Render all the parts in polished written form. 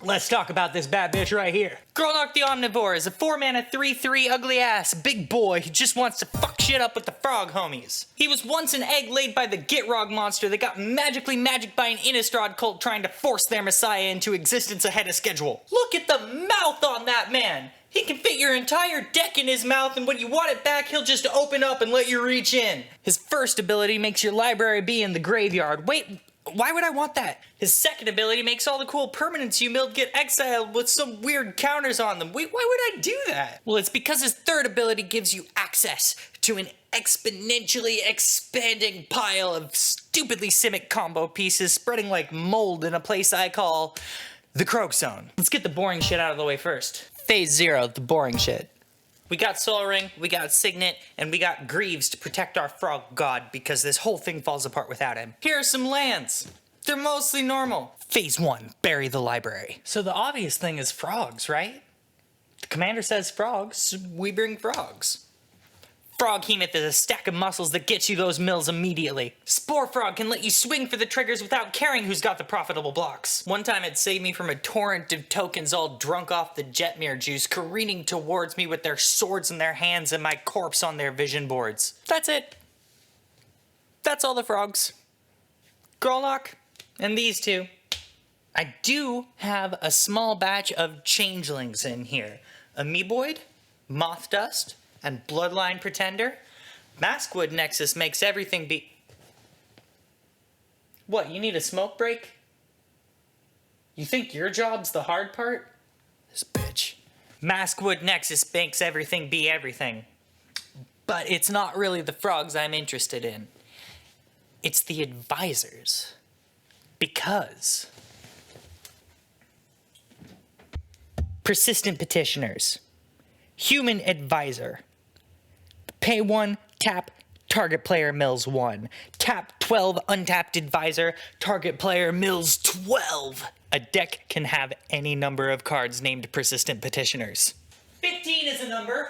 Let's talk about this bad bitch right here. Grolnok the Omnivore is a 4-mana 3/3 ugly ass big boy who just wants to fuck shit up with the frog homies. He was once an egg laid by the Gitrog monster that got magically magicked by an Innistrad cult trying to force their messiah into existence ahead of schedule. Look at the mouth on that man! He can fit your entire deck in his mouth, and when you want it back, he'll just open up and let you reach in. His first ability makes your library be in the graveyard. Wait, why would I want that? His second ability makes all the cool permanents you milled get exiled with some weird counters on them. Wait, why would I do that? Well, it's because his third ability gives you access to an exponentially expanding pile of stupidly Simic combo pieces spreading like mold in a place I call the Croak Zone. Let's get the boring shit out of the way first. Phase 0, the boring shit. We got Soul Ring, we got Signet, and we got Greaves to protect our frog god because this whole thing falls apart without him. Here are some lands. They're mostly normal. Phase 1, bury the library. So the obvious thing is frogs, right? The commander says frogs, we bring frogs. Frog Hemoth is a stack of muscles that gets you those mills immediately. Spore Frog can let you swing for the triggers without caring who's got the profitable blocks. One time it saved me from a torrent of tokens all drunk off the Jetmir juice careening towards me with their swords in their hands and my corpse on their vision boards. That's it. That's all the frogs. Grolnok, and these two. I do have a small batch of changelings in here. Amoeboid, Moth Dust, and Bloodline Pretender. Maskwood Nexus makes everything be... What, you need a smoke break? You think your job's the hard part? This bitch. Maskwood Nexus makes everything be everything. But it's not really the frogs I'm interested in. It's the advisors. Because... Persistent Petitioners. Human Advisor. Pay 1, tap, target player mills 1. Tap 12, untapped advisor, target player mills 12. A deck can have any number of cards named Persistent Petitioners. 15 is a number.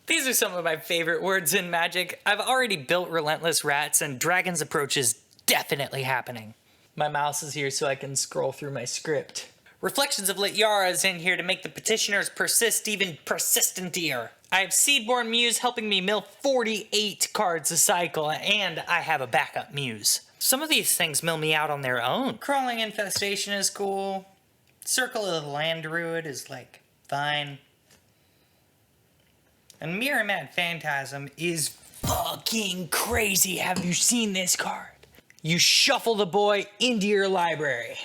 These are some of my favorite words in Magic. I've already built Relentless Rats, and Dragon's Approach is definitely happening. My mouse is here so I can scroll through my script. Reflections of Lityara is in here to make the petitioners persist even persistentier. I have Seedborn Muse helping me mill 48 cards a cycle, and I have a backup Muse. Some of these things mill me out on their own. Crawling Infestation is cool. Circle of the Land Druid is, like, fine. And Mirror Mad Phantasm is fucking crazy. Have you seen this card? You shuffle the boy into your library.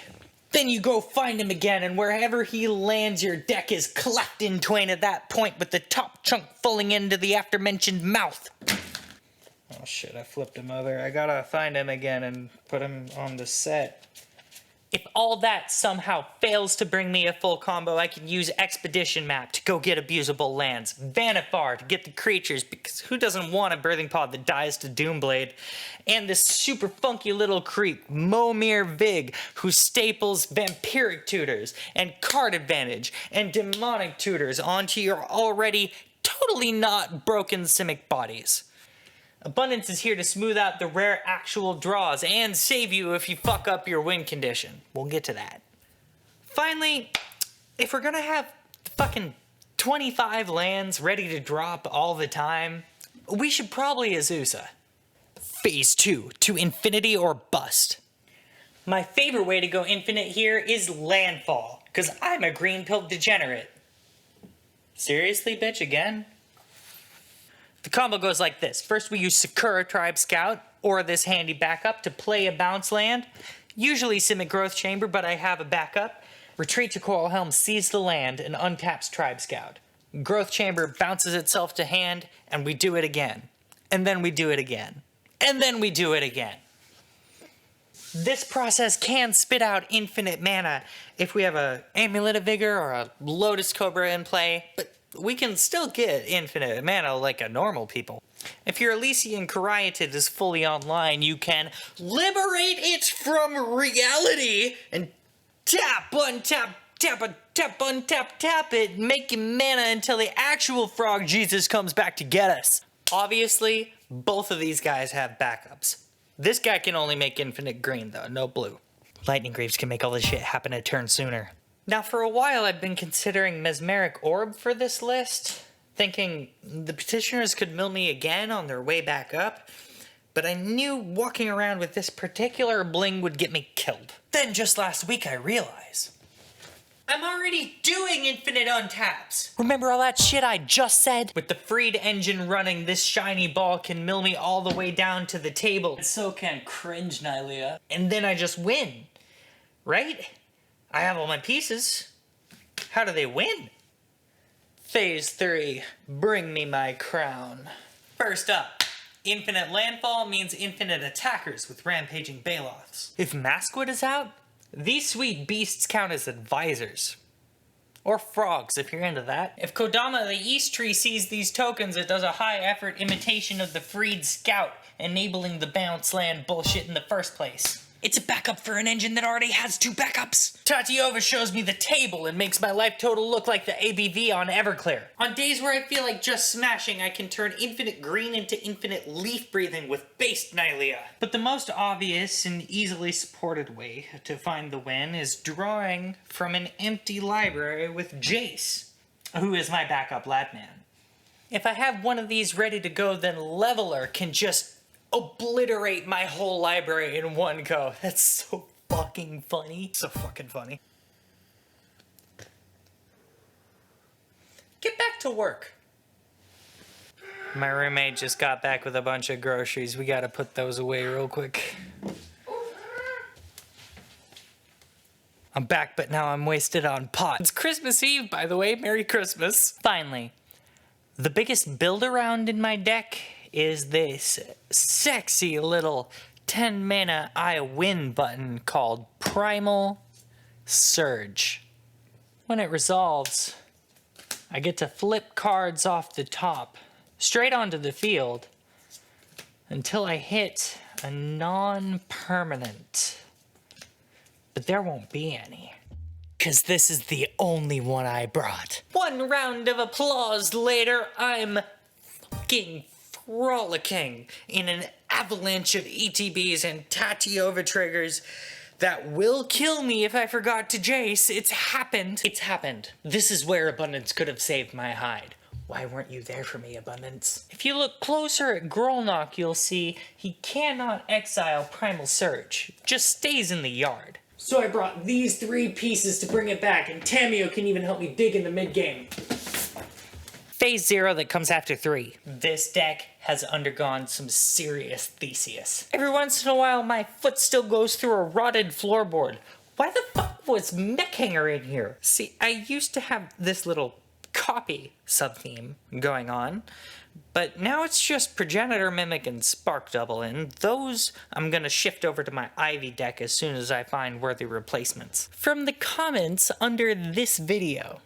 Then you go find him again, and wherever he lands, your deck is cleft in twain at that point, with the top chunk falling into the aforementioned mouth. Oh shit, I flipped him over. I gotta find him again and put him on the set. If all that somehow fails to bring me a full combo, I can use Expedition Map to go get abusable lands, Vanifar to get the creatures, because who doesn't want a Birthing Pod that dies to Doomblade, and this super funky little creep, Momir Vig, who staples Vampiric Tutors, and Card Advantage, and Demonic Tutors onto your already totally not broken Simic bodies. Abundance is here to smooth out the rare actual draws and save you if you fuck up your win condition. We'll get to that. Finally, if we're gonna have fucking 25 lands ready to drop all the time, we should probably Azusa. Phase 2, to infinity or bust. My favorite way to go infinite here is Landfall, because I'm a green pill degenerate. Seriously, bitch, again? The combo goes like this. First we use Sakura Tribe Scout, or this handy backup, to play a bounce land. Usually Simic Growth Chamber, but I have a backup. Retreat to Coral Helm, seize the land, and untaps Tribe Scout. Growth Chamber bounces itself to hand, and we do it again. And then we do it again. And then we do it again. This process can spit out infinite mana if we have a Amulet of Vigor or a Lotus Cobra in play, but we can still get infinite mana like a normal people. If your Elysian Caryatid is fully online, you can liberate it from reality and tap, untap, tap, tap, untap, tap it, making mana until the actual frog Jesus comes back to get us. Obviously, both of these guys have backups. This guy can only make infinite green though, no blue. Lightning Greaves can make all this shit happen a turn sooner. Now for a while I've been considering Mesmeric Orb for this list, thinking the petitioners could mill me again on their way back up, but I knew walking around with this particular bling would get me killed. Then just last week I realized I'm already doing infinite untaps. Remember all that shit I just said? With the freed engine running, this shiny ball can mill me all the way down to the table. It's so can cringe, Nylea. And then I just win, right? I have all my pieces. How do they win? Phase 3, bring me my crown. First up, infinite landfall means infinite attackers with rampaging Baloths. If Maskwood is out, these sweet beasts count as advisors. Or frogs, if you're into that. If Kodama the East Tree sees these tokens, it does a high-effort imitation of the freed scout, enabling the bounce land bullshit in the first place. It's a backup for an engine that already has 2 backups. Tatiova shows me the table and makes my life total look like the ABV on Everclear. On days where I feel like just smashing, I can turn infinite green into infinite leaf breathing with based Nylea. But the most obvious and easily supported way to find the win is drawing from an empty library with Jace, who is my backup Ladman. If I have one of these ready to go, then Leveler can just obliterate my whole library in one go. That's so fucking funny. So fucking funny. Get back to work. My roommate just got back with a bunch of groceries. We gotta put those away real quick. I'm back, but now I'm wasted on pot. It's Christmas Eve, by the way. Merry Christmas. Finally, the biggest build around in my deck is this sexy little 10 mana I win button called Primal Surge. When it resolves, I get to flip cards off the top straight onto the field until I hit a non-permanent. But there won't be any, 'cause this is the only one I brought. One round of applause later, I'm fucking frolicking in an avalanche of ETBs and Tatiova triggers that will kill me if I forgot to Jace. It's happened. It's happened. This is where Abundance could have saved my hide. Why weren't you there for me, Abundance? If you look closer at Grolnok, you'll see he cannot exile Primal Surge. Just stays in the yard. So I brought these 3 pieces to bring it back, and Tamio can even help me dig in the mid-game. Phase 0 that comes after 3. This deck has undergone some serious Theseus. Every once in a while, my foot still goes through a rotted floorboard. Why the fuck was Mechhanger in here? See, I used to have this little copy sub-theme going on, but now it's just Progenitor Mimic and Spark Double, and those I'm gonna shift over to my Ivy deck as soon as I find worthy replacements. From the comments under this video,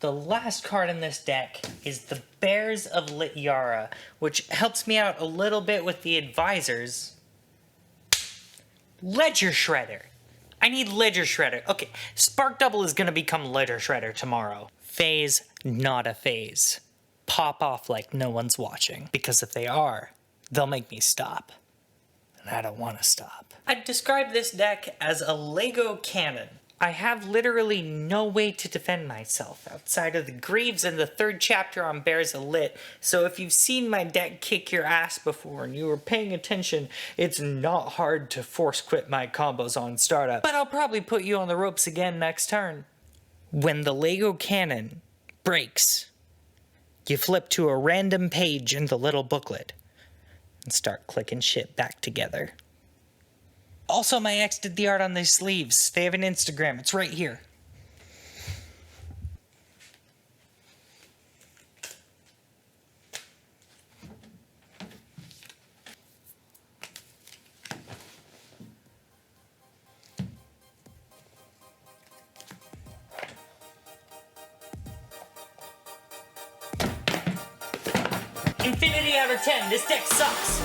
the last card in this deck is the Bears of Lityara, which helps me out a little bit with the advisors. Ledger Shredder. I need Ledger Shredder. Okay, Spark Double is gonna become Ledger Shredder tomorrow. Phase, not a phase. Pop off like no one's watching. Because if they are, they'll make me stop. And I don't want to stop. I'd describe this deck as a Lego cannon. I have literally no way to defend myself outside of the Greaves and the 3rd chapter on Bears of Lit, so if you've seen my deck kick your ass before and you were paying attention, it's not hard to force quit my combos on startup. But I'll probably put you on the ropes again next turn. When the Lego cannon breaks, you flip to a random page in the little booklet and start clicking shit back together. Also, my ex did the art on these sleeves. They have an Instagram. It's right here. Infinity out of 10. This deck sucks.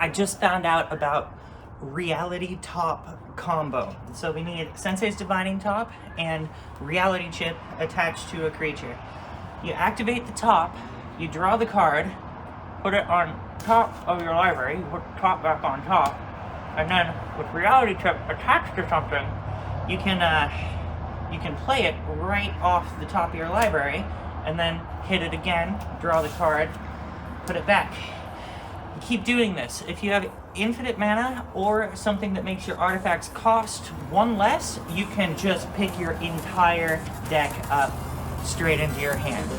I just found out about Reality Top combo. So we need Sensei's Divining Top and Reality Chip attached to a creature. You activate the top, you draw the card, put it on top of your library, you put the top back on top, and then with Reality Chip attached to something, you can play it right off the top of your library, and then hit it again, draw the card, put it back. You keep doing this. If you have infinite mana or something that makes your artifacts cost one less, you can just pick your entire deck up straight into your hand.